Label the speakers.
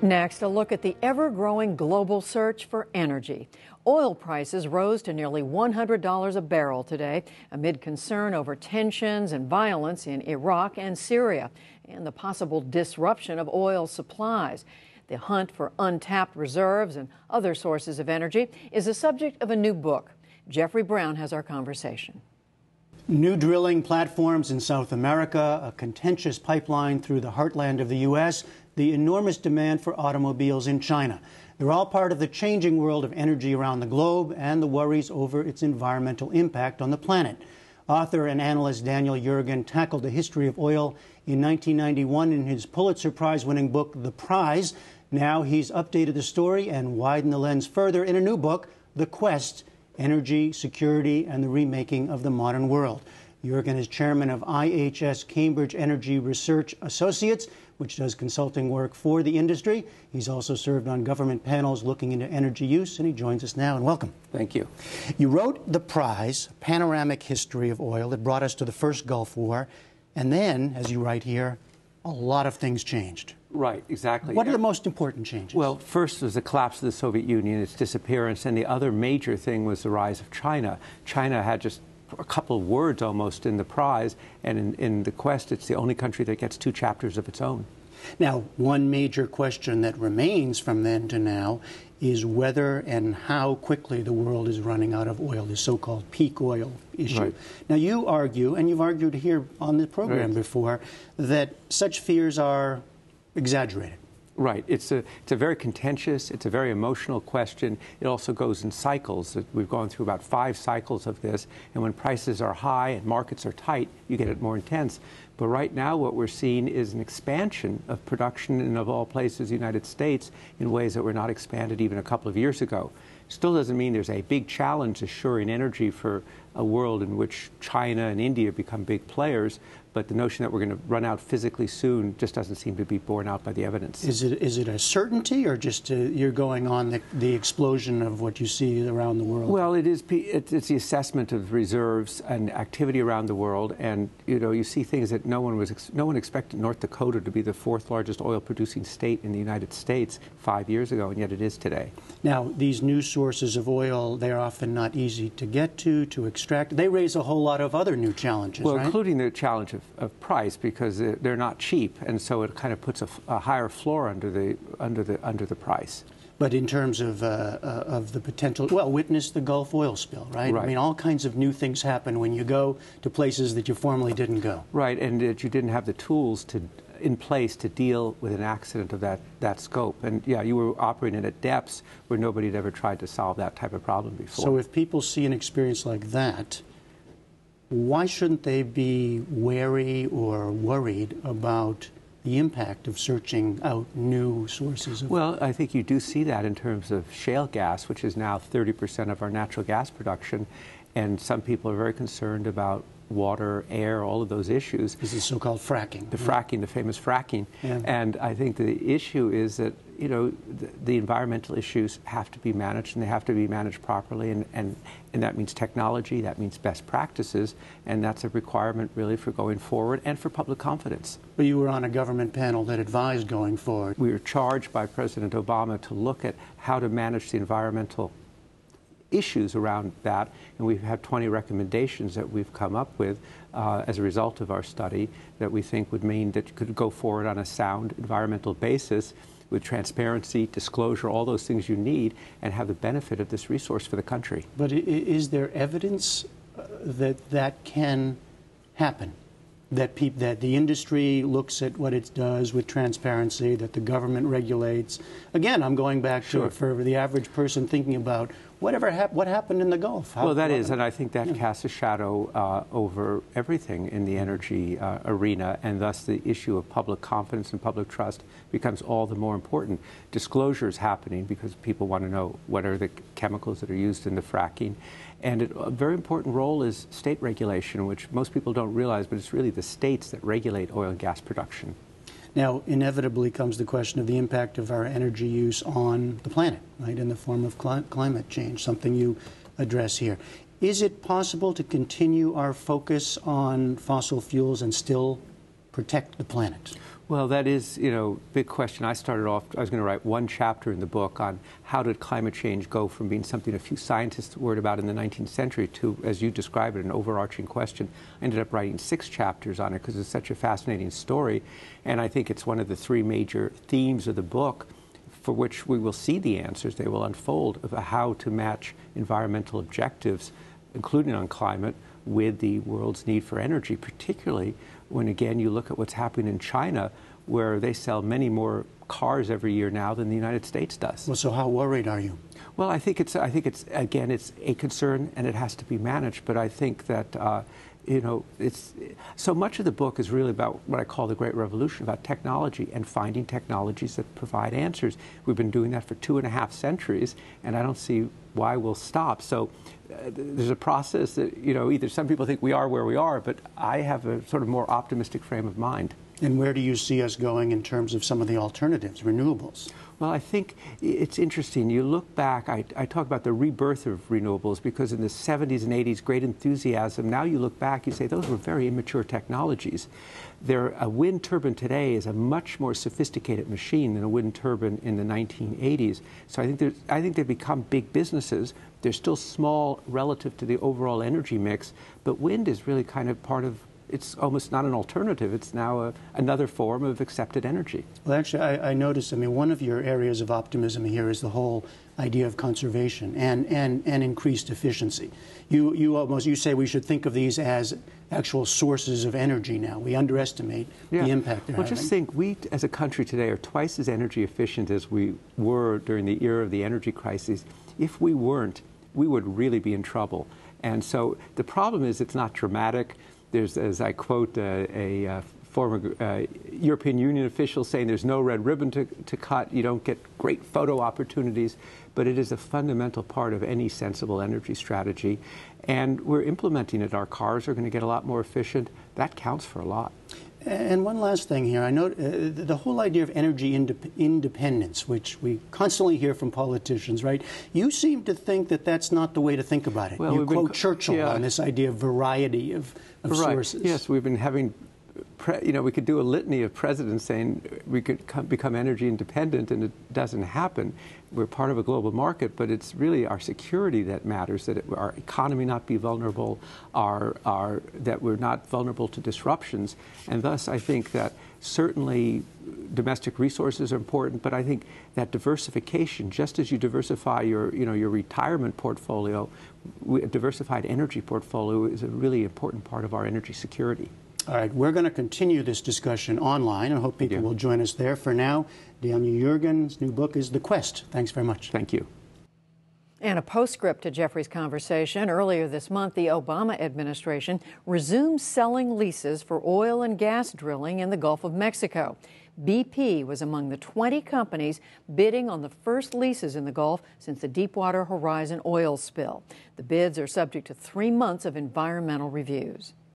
Speaker 1: Next, a look at the ever-growing global search for energy. Oil prices rose to nearly $100 a barrel today amid concern over tensions and violence in Iraq and Syria and the possible disruption of oil supplies. The hunt for untapped reserves and other sources of energy is the subject of a new book. Jeffrey Brown has our conversation.
Speaker 2: New drilling platforms in South America, a contentious pipeline through the heartland of the U.S., the enormous demand for automobiles in China. They're all part of the changing world of energy around the globe and the worries over its environmental impact on the planet. Author and analyst Daniel Yergin tackled the history of oil in 1991 in his Pulitzer Prize-winning book, The Prize. Now he's updated the story and widened the lens further in a new book, The Quest: Energy, Security, and the Remaking of the Modern World. Yergin is chairman of IHS Cambridge Energy Research Associates, which does consulting work for the industry. He's also served on government panels looking into energy use, and he joins us now, and welcome.
Speaker 3: Thank you.
Speaker 2: You wrote The Prize, Panoramic History of Oil, that brought us to the first Gulf War, and then, as you write here, a lot of things changed.
Speaker 3: Right, exactly.
Speaker 2: What are the most important changes?
Speaker 3: Well, first was the collapse of the Soviet Union, its disappearance, and the other major thing was the rise of China. China had just a couple of words almost in The Prize, and in The Quest, it's the only country that gets 2 chapters of its own.
Speaker 2: Now, one major question that remains from then to now is whether and how quickly the world is running out of oil, the so-called peak oil issue.
Speaker 3: Right.
Speaker 2: Now, you argue, and you've argued here on the program before, that such fears are exaggerated.
Speaker 3: Right. It's a very contentious, it's a very emotional question. It also goes in cycles. We've gone through about 5 cycles of this, and when prices are high and markets are tight, you get it more intense. But right now what we're seeing is an expansion of production in, of all places, the United States, in ways that were not expanded even a couple of years ago. Still doesn't mean there's a big challenge assuring energy for a world in which China and India become big players, but the notion that we're going to run out physically soon just doesn't seem to be borne out by the evidence.
Speaker 2: Is it a certainty, or just you're going on the explosion of what you see around the world?
Speaker 3: Well, it's the assessment of reserves and activity around the world, and you see things that no one expected North Dakota to be the 4th largest oil-producing state in the United States 5 years ago, and yet it is today.
Speaker 2: Now, these new sources of oil, they're often not easy to get to extract. They raise a whole lot of other new challenges,
Speaker 3: well,
Speaker 2: right?
Speaker 3: Including the challenge of price, because they're not cheap, and so it kind of puts a higher floor under the price.
Speaker 2: But in terms of the potential, well, witness the Gulf oil spill, right? I mean, all kinds of new things happen when you go to places that you formerly didn't go.
Speaker 3: Right, and that you didn't have the tools in place to deal with an accident of that scope. And yeah, you were operating at depths where nobody had ever tried to solve that type of problem before.
Speaker 2: So if people see an experience like that, why shouldn't they be wary or worried about the impact of searching out new sources of...
Speaker 3: Well, I think you do see that in terms of shale gas, which is now 30% of our natural gas production, and some people are very concerned about water, air, all of those issues.
Speaker 2: This is so-called fracking.
Speaker 3: The fracking, the famous fracking. Yeah. And I think the issue is that, the environmental issues have to be managed, and they have to be managed properly, and that means technology, that means best practices, and that's a requirement really for going forward and for public confidence.
Speaker 2: But you were on a government panel that advised going forward.
Speaker 3: We were charged by President Obama to look at how to manage the environmental issues around that, and we've had 20 recommendations that we've come up with as a result of our study that we think would mean that you could go forward on a sound environmental basis with transparency, disclosure, all those things you need, and have the benefit of this resource for the country.
Speaker 2: But is there evidence that can happen? That the industry looks at what it does with transparency, that the government regulates? Again, I'm going back to for the average person thinking about what happened in the Gulf.
Speaker 3: Well, that is, and I think that casts a shadow over everything in the energy arena, and thus the issue of public confidence and public trust becomes all the more important. Disclosure is happening because people want to know what are the chemicals that are used in the fracking. And a very important role is state regulation, which most people don't realize, but it's really the states that regulate oil and gas production.
Speaker 2: Now, inevitably comes the question of the impact of our energy use on the planet, right, in the form of climate change, something you address here. Is it possible to continue our focus on fossil fuels and still protect the planet?
Speaker 3: Well, that is, big question. I was going to write one chapter in the book on how did climate change go from being something a few scientists worried about in the 19th century to, as you described it, an overarching question. I ended up writing 6 chapters on it because it's such a fascinating story. And I think it's one of the 3 major themes of the book for which we will see the answers. They will unfold of how to match environmental objectives, including on climate, with the world's need for energy, particularly when, again, you look at what's happening in China, where they sell many more cars every year now than the United States does.
Speaker 2: Well, so how worried are you?
Speaker 3: Well, I think it's again, it's a concern and it has to be managed. But I think that it's so much of the book is really about what I call the Great Revolution, about technology and finding technologies that provide answers. We've been doing that for 2.5 centuries, and I don't see why we'll stop. So there's a process that, either some people think we are where we are, but I have a sort of more optimistic frame of mind.
Speaker 2: And where do you see us going in terms of some of the alternatives, renewables?
Speaker 3: Well, I think it's interesting. You look back, I talk about the rebirth of renewables because in the 70s and 80s, great enthusiasm. Now you look back, you say those were very immature technologies. A wind turbine today is a much more sophisticated machine than a wind turbine in the 1980s. So I think they've become big businesses. They're still small relative to the overall energy mix, but wind is really kind of part of, it's almost not an alternative. It's now another form of accepted energy.
Speaker 2: Well, actually, I noticed, one of your areas of optimism here is the whole idea of conservation and increased efficiency. You say we should think of these as actual sources of energy now. We underestimate the impact they're having.
Speaker 3: Well, just think, we as a country today are twice as energy efficient as we were during the era of the energy crisis. If we weren't, we would really be in trouble. And so the problem is it's not dramatic. There's, as I quote a former European Union official saying, there's no red ribbon to cut. You don't get great photo opportunities, but it is a fundamental part of any sensible energy strategy. And we're implementing it. Our cars are going to get a lot more efficient. That counts for a lot.
Speaker 2: And one last thing here. I know the whole idea of energy independence, which we constantly hear from politicians, right? You seem to think that that's not the way to think about it.
Speaker 3: Well,
Speaker 2: you quote Churchill on this idea of variety of sources.
Speaker 3: Yes, we've been having, we could do a litany of presidents saying we could become energy independent, and it doesn't happen. We're part of a global market, but it's really our security that matters, that our economy not be vulnerable, that we're not vulnerable to disruptions. And thus, I think that certainly domestic resources are important, but I think that diversification, just as you diversify your retirement portfolio, a diversified energy portfolio is a really important part of our energy security.
Speaker 2: All right, we're going to continue this discussion online. I hope people will join us there. For now, Daniel Yergin's new book is The Quest. Thanks very much.
Speaker 3: Thank you.
Speaker 1: And a postscript to Jeffrey's conversation. Earlier this month, the Obama administration resumed selling leases for oil and gas drilling in the Gulf of Mexico. BP was among the 20 companies bidding on the first leases in the Gulf since the Deepwater Horizon oil spill. The bids are subject to 3 months of environmental reviews.